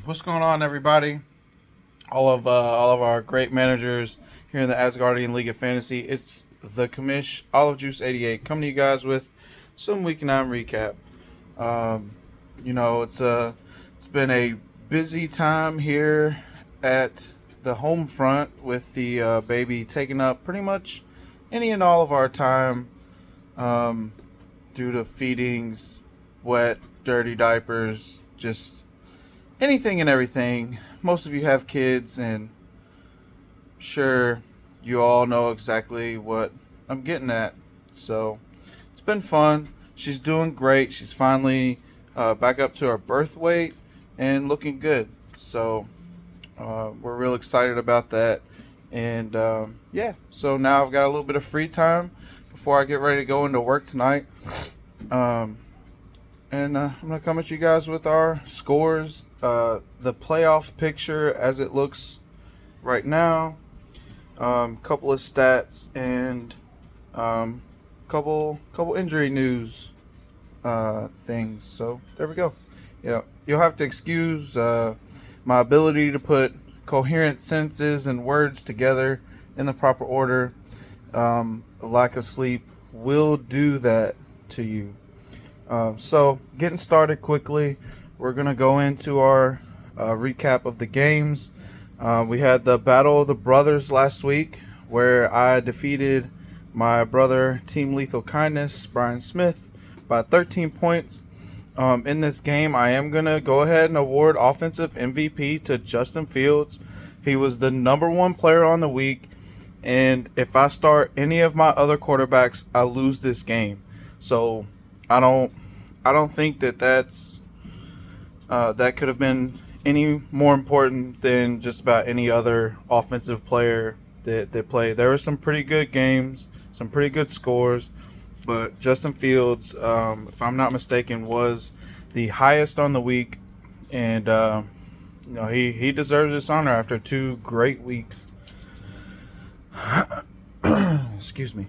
What's going on, everybody? All of our great managers here in the Asgardian League of Fantasy. It's the commish Olive Juice 88 coming to you guys with some Week 9 recap. Um, it's been a busy time here at the home front with the baby taking up pretty much any and all of our time um, due to feedings, wet, dirty diapers, just anything and everything. Most of you have kids, and sure, you all know exactly what I'm getting at. So it's been fun. She's doing great. She's finally back up to her birth weight and looking good. So we're real excited about that. And so now I've got a little bit of free time before I get ready to go into work tonight. And I'm going to come at you guys with our scores, the playoff picture as it looks right now, couple of stats, and couple injury news things. So there we go. Yeah, you'll have to excuse my ability to put coherent sentences and words together in the proper order. A lack of sleep will do that to you. So getting started quickly, we're going to go into our recap of the games. We had the Battle of the Brothers last week where I defeated my brother, Team Lethal Kindness, Brian Smith, by 13 points. In this game, I am going to go ahead and award Offensive MVP to Justin Fields. He was the number one player on the week, and if I start any of my other quarterbacks, I lose this game. So I don't think that's that could have been any more important than just about any other offensive player that played. There were some pretty good games, some pretty good scores, but Justin Fields, if I'm not mistaken, was the highest on the week, and he deserves this honor after 2 great weeks. Excuse me.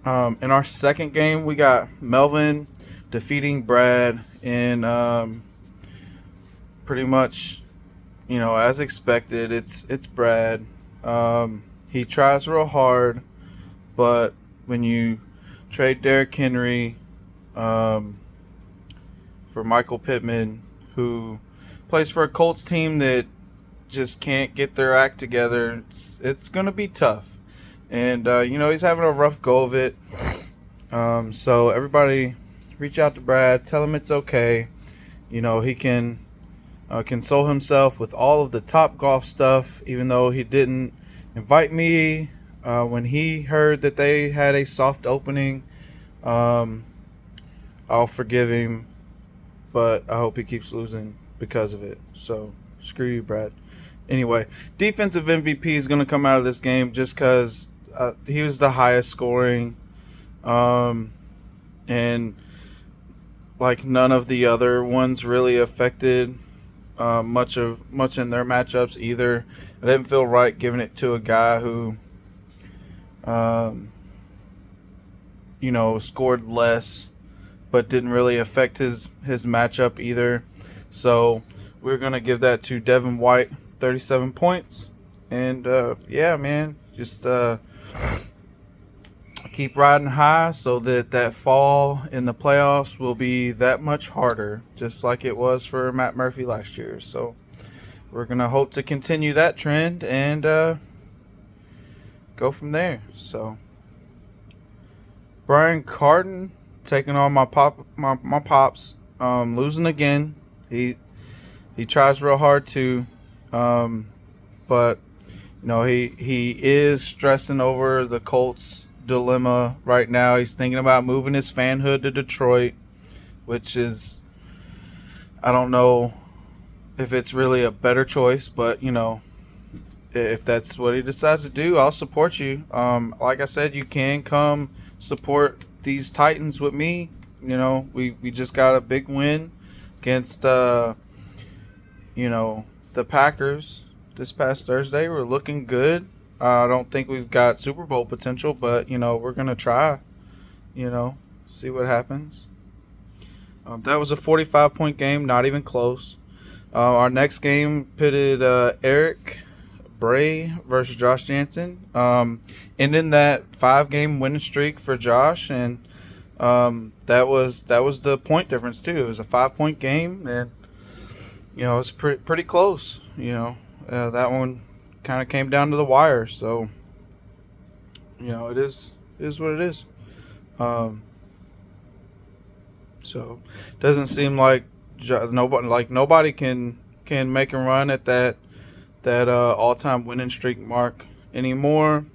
In our second game, we got Melvin defeating Brad in pretty much, as expected. It's Brad. He tries real hard, but when you trade Derrick Henry for Michael Pittman, who plays for a Colts team that just can't get their act together, it's going to be tough. And, he's having a rough go of it. So everybody reach out to Brad. Tell him it's okay. He can console himself with all of the Top Golf stuff, even though he didn't invite me when he heard that they had a soft opening. I'll forgive him, but I hope he keeps losing because of it. So screw you, Brad. Anyway, defensive MVP is going to come out of this game just because he was the highest scoring, and like none of the other ones really affected much in their matchups either. I didn't feel right giving it to a guy who, scored less, but didn't really affect his matchup either. So we're gonna give that to Devin White, 37 points, and just keep riding high so that fall in the playoffs will be that much harder, just like it was for Matt Murphy last year. So we're going to hope to continue that trend and go from there. So Brian Carden taking on my pops, losing again. He tries real hard to, but he is stressing over the Colts dilemma right now. He's thinking about moving his fanhood to Detroit, which is, I don't know if it's really a better choice, but if that's what he decides to do, I'll support you. Like I said, you can come support these Titans with me. We just got a big win against the Packers this past Thursday. We're looking good. I don't think we've got Super Bowl potential, but, we're going to try, see what happens. That was a 45-point game, not even close. Our next game pitted Eric Bray versus Josh Jansen. Ending that 5-game winning streak for Josh, and that was the point difference too. It was a 5-point game, and it's pretty close. That one kind of came down to the wire. So it is what it is. Um, so doesn't seem like nobody can make a run at that all-time winning streak mark anymore.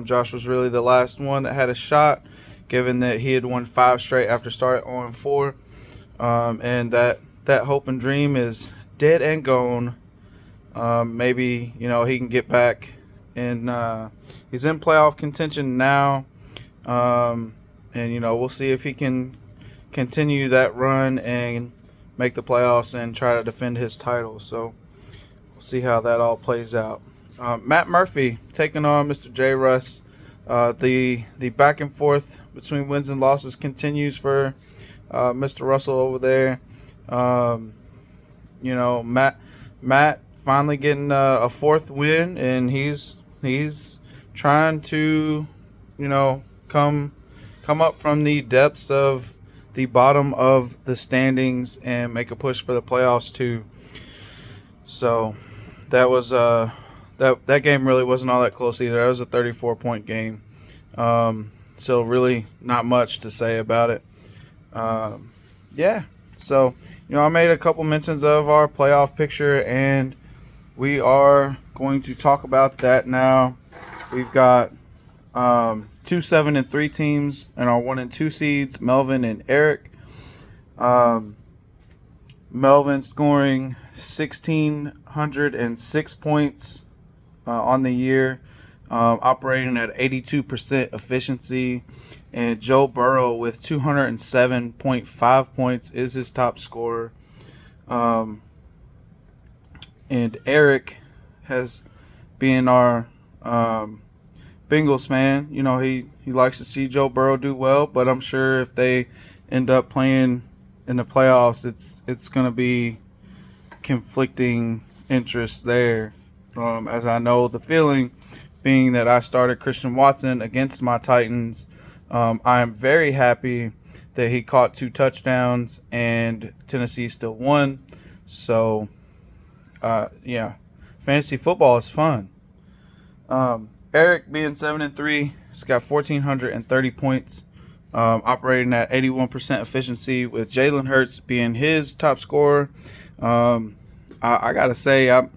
Josh was really the last one that had a shot, given that he had won 5 straight after starting 0-4. And that hope and dream is dead and gone. Maybe he can get back, and he's in playoff contention now. And we'll see if he can continue that run and make the playoffs and try to defend his title. So we'll see how that all plays out. Matt Murphy taking on Mr. J. Russ. The back and forth between wins and losses continues for Mr. Russell over there. Matt finally getting a 4th win, and he's trying to come up from the depths of the bottom of the standings and make a push for the playoffs too. So that was that game really wasn't all that close either. That was a 34-point game. So really not much to say about it. Yeah. So I made a couple mentions of our playoff picture, and we are going to talk about that now. We've got 2 7-3 teams, and our 1 and 2 seeds, Melvin and Eric. Melvin scoring 1,606 points on the year, operating at 82% efficiency. And Joe Burrow with 207.5 points is his top scorer. And Eric has been our Bengals fan. He likes to see Joe Burrow do well, but I'm sure if they end up playing in the playoffs, it's going to be conflicting interests there. As I know the feeling, being that I started Christian Watson against my Titans, I am very happy that he caught 2 touchdowns and Tennessee still won. So, fantasy football is fun. Eric being 7-3, he's got 1,430 points, operating at 81% efficiency, with Jalen Hurts being his top scorer. I gotta say, I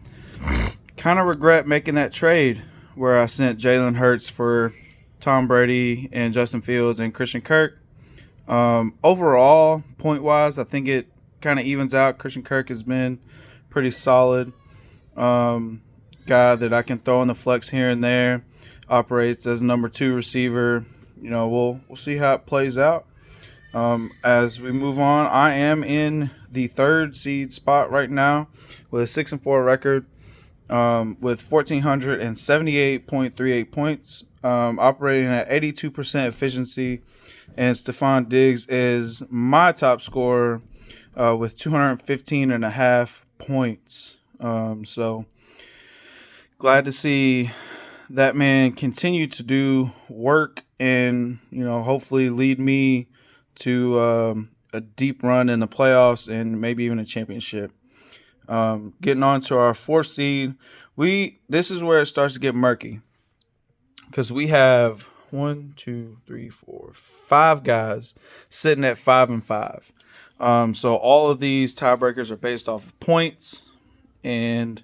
kind of regret making that trade where I sent Jalen Hurts for Tom Brady and Justin Fields and Christian Kirk. Overall, point-wise, I think it kind of evens out. Christian Kirk has been pretty solid. Guy that I can throw in the flex here and there. Operates as number 2 receiver. We'll see how it plays out. As we move on, I am in the 3rd seed spot right now with a 6-4 record, with 1,478.38 points, operating at 82% efficiency. And Stephon Diggs is my top scorer with 215.5 points. So glad to see that man continue to do work and, hopefully lead me to a deep run in the playoffs and maybe even a championship. Getting on to our 4th seed, this is where it starts to get murky, because we have 5 guys sitting at 5-5. So all of these tiebreakers are based off of points, and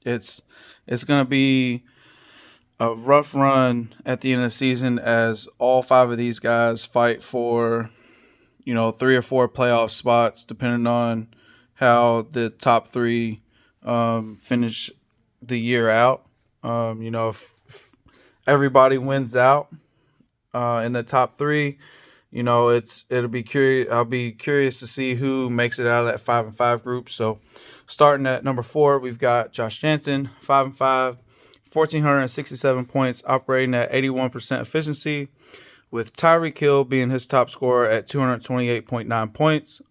it's going to be a rough run at the end of the season as all 5 of these guys fight for 3 or 4 playoff spots, depending on how the top 3 finish the year out. If everybody wins out in the top 3, it'll be curious. I'll be curious to see who makes it out of that 5-5 group. So, starting at number 4, we've got Josh Jansen, 5-5, 1,467 points, operating at 81% efficiency, with Tyreek Hill being his top scorer at 228.9 points.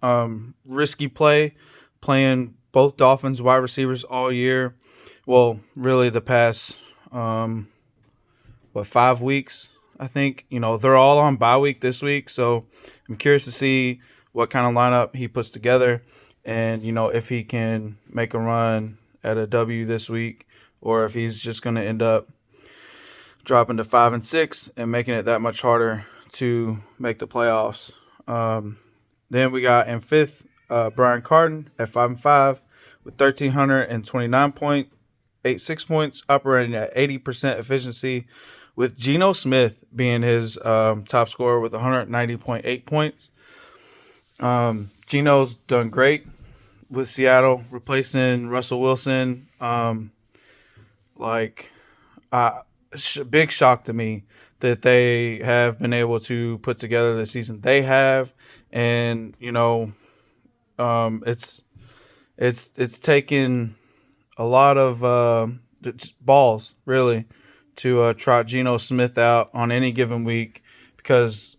Risky play, playing both Dolphins wide receivers all year. Well, really the past 5 weeks. I think they're all on bye week this week, so I'm curious to see what kind of lineup he puts together, and if he can make a run at a W this week, or if he's just going to end up dropping to 5-6 and making it that much harder to make the playoffs. Then we got in fifth Brian Carden at 5-5 with 1,329.86 points, operating at 80% efficiency, with Geno Smith being his top scorer with 190.8 points. Geno's done great with Seattle, replacing Russell Wilson. Big shock to me that they have been able to put together the season they have, and it's taken a lot of balls really to trot Geno Smith out on any given week, because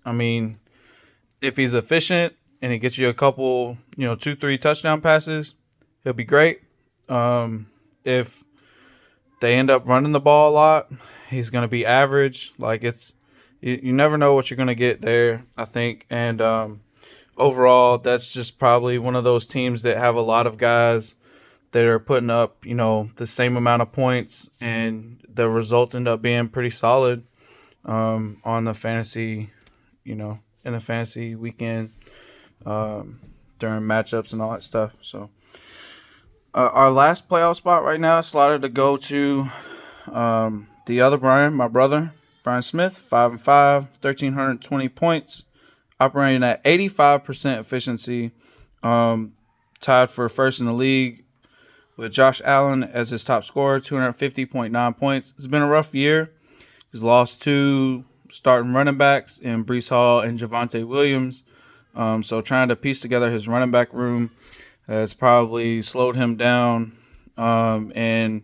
if he's efficient and he gets you a couple 2-3 touchdown passes, he'll be great. If they end up running the ball a lot, he's going to be average. You never know what you're going to get there, I think. And overall, that's just probably one of those teams that have a lot of guys that are putting up, the same amount of points, and the results end up being pretty solid on the fantasy, in the fantasy weekend during matchups and all that stuff. So our last playoff spot right now is slotted to go to the other Brian, my brother, Brian Smith, 5-5, 1,320 points, operating at 85% efficiency, tied for first in the league with Josh Allen as his top scorer, 250.9 points. It's been a rough year. He's lost two starting running backs in Breece Hall and Javonte Williams. So trying to piece together his running back room has probably slowed him down, and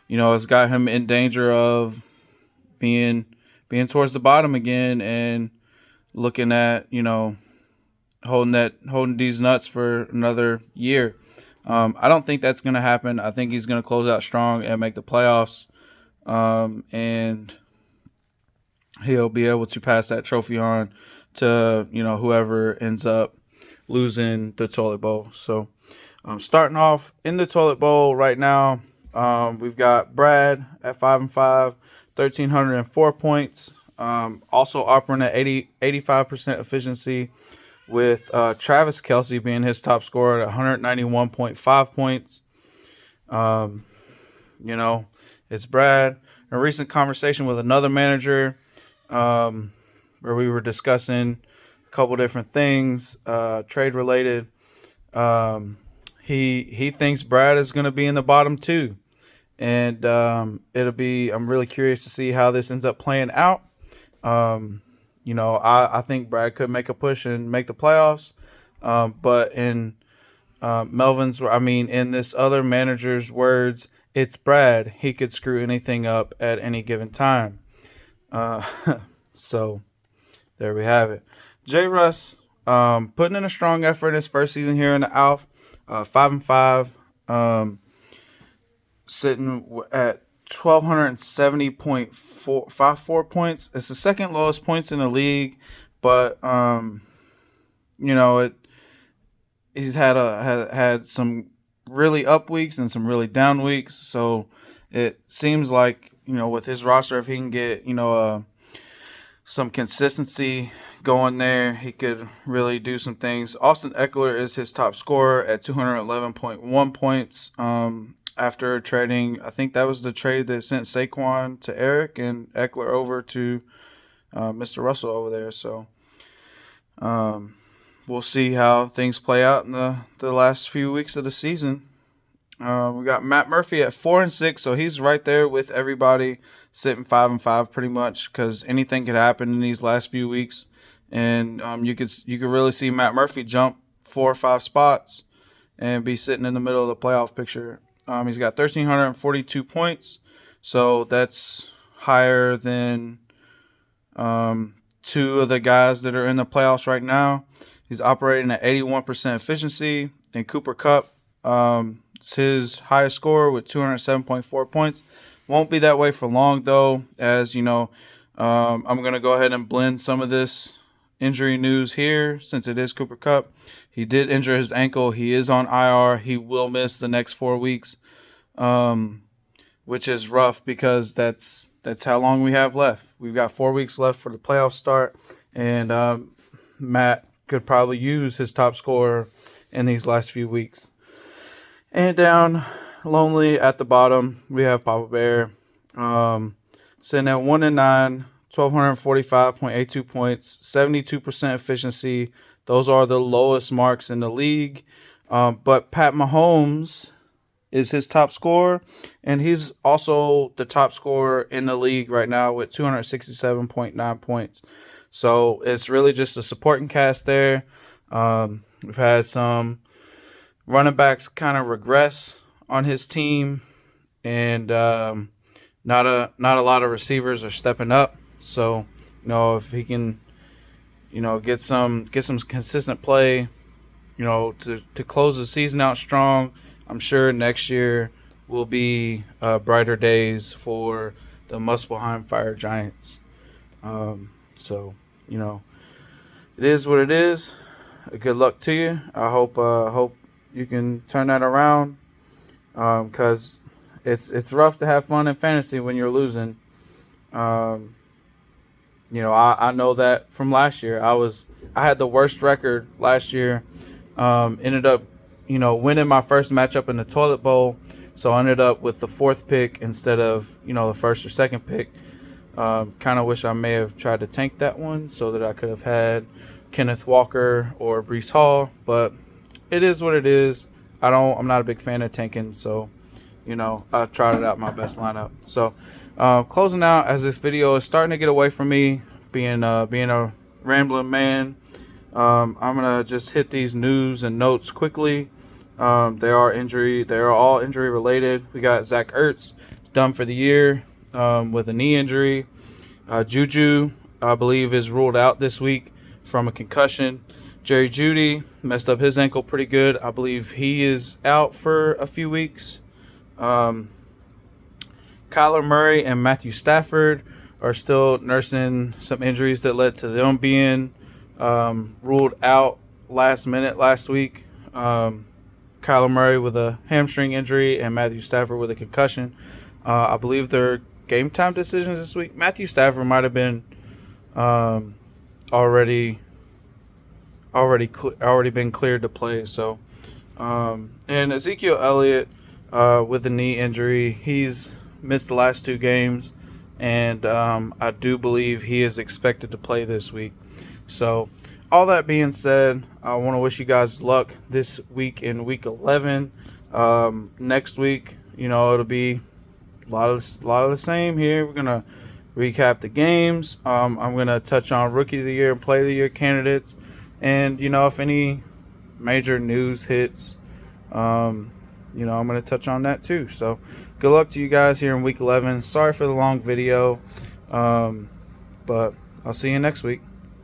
it's got him in danger of being towards the bottom again, and looking at holding these nuts for another year. I don't think that's going to happen. I think he's going to close out strong and make the playoffs, and he'll be able to pass that trophy on to whoever ends up losing the toilet bowl. So starting off in the toilet bowl right now, we've got Brad at 5-5, 1,304 points, also operating at 85% efficiency, with Travis Kelce being his top scorer at 191.5 points. It's Brad. In a recent conversation with another manager, where we were discussing a couple different things, trade related, he thinks Brad is going to be in the bottom two, and I'm really curious to see how this ends up playing out. I think Brad could make a push and make the playoffs. But in in this other manager's words, it's Brad. He could screw anything up at any given time. So there we have it. J. Russ, putting in a strong effort in his first season here in the A.L.F. 5-5, sitting at 1,270.54 points. It's the second lowest points in the league, but he's had some really up weeks and some really down weeks. So it seems like with his roster, if he can get some consistency going there, he could really do some things. Austin Eckler is his top scorer at 211.1 points. After trading, I think that was the trade that sent Saquon to Eric and Eckler over to Mr. Russell over there. So we'll see how things play out in the last few weeks of the season. We got Matt Murphy at 4-6, so he's right there with everybody, sitting 5-5 pretty much, because anything could happen in these last few weeks, and you could really see Matt Murphy jump 4 or 5 spots and be sitting in the middle of the playoff picture. He's got 1,342 points, so that's higher than two of the guys that are in the playoffs right now. He's operating at 81% efficiency. And Cooper Kupp, it's his highest score with 207.4 points. Won't be that way for long, though, as you know. I'm going to go ahead and blend some of this injury news here since it is Cooper Kupp. He did injure his ankle. He is on IR. He will miss the next 4 weeks, which is rough because that's how long we have left. We've got 4 weeks left for the playoffs start, and Matt could probably use his top scorer in these last few weeks. And down lonely at the bottom, we have Papa Bear, sitting at 1-9, 1,245.82 points, 72% efficiency. Those are the lowest marks in the league. But Pat Mahomes is his top scorer, and he's also the top scorer in the league right now with 267.9 points. So it's really just a supporting cast there. We've had some running backs kind of regress on his team, and not a lot of receivers are stepping up. So, if he can, get some consistent play, to close the season out strong, I'm sure next year will be brighter days for the Muspelheim Fire Giants. So, it is what it is. Good luck to you. I hope you can turn that around, because it's rough to have fun in fantasy when you're losing. I know that from last year. I had the worst record last year. Ended up, winning my first matchup in the toilet bowl. So I ended up with the 4th pick instead of, the first or second pick. Kind of wish I may have tried to tank that one so that I could have had Kenneth Walker or Breece Hall, but it is what it is. I'm not a big fan of tanking, so I tried it out my best lineup. So closing out, as this video is starting to get away from me being a rambling man, I'm gonna just hit these news and notes quickly. They are all injury related. We got Zach Ertz done for the year with a knee injury. Juju, I believe, is ruled out this week from a concussion. Jerry Jeudy messed up his ankle pretty good. I believe he is out for a few weeks. Kyler Murray and Matthew Stafford are still nursing some injuries that led to them being ruled out last minute last week. Kyler Murray with a hamstring injury and Matthew Stafford with a concussion. I believe they're game time decisions this week. Matthew Stafford might have been already been cleared to play. So, and Ezekiel Elliott with a knee injury, he's missed the last 2 games, and I do believe he is expected to play this week. So, all that being said, I want to wish you guys luck this week in Week 11. Next week, it'll be a lot of the same here. We're gonna recap the games. I'm gonna touch on Rookie of the Year and Play of the Year candidates, and if any major news hits, I'm gonna touch on that too. So, good luck to you guys here in Week 11. Sorry for the long video, but I'll see you next week.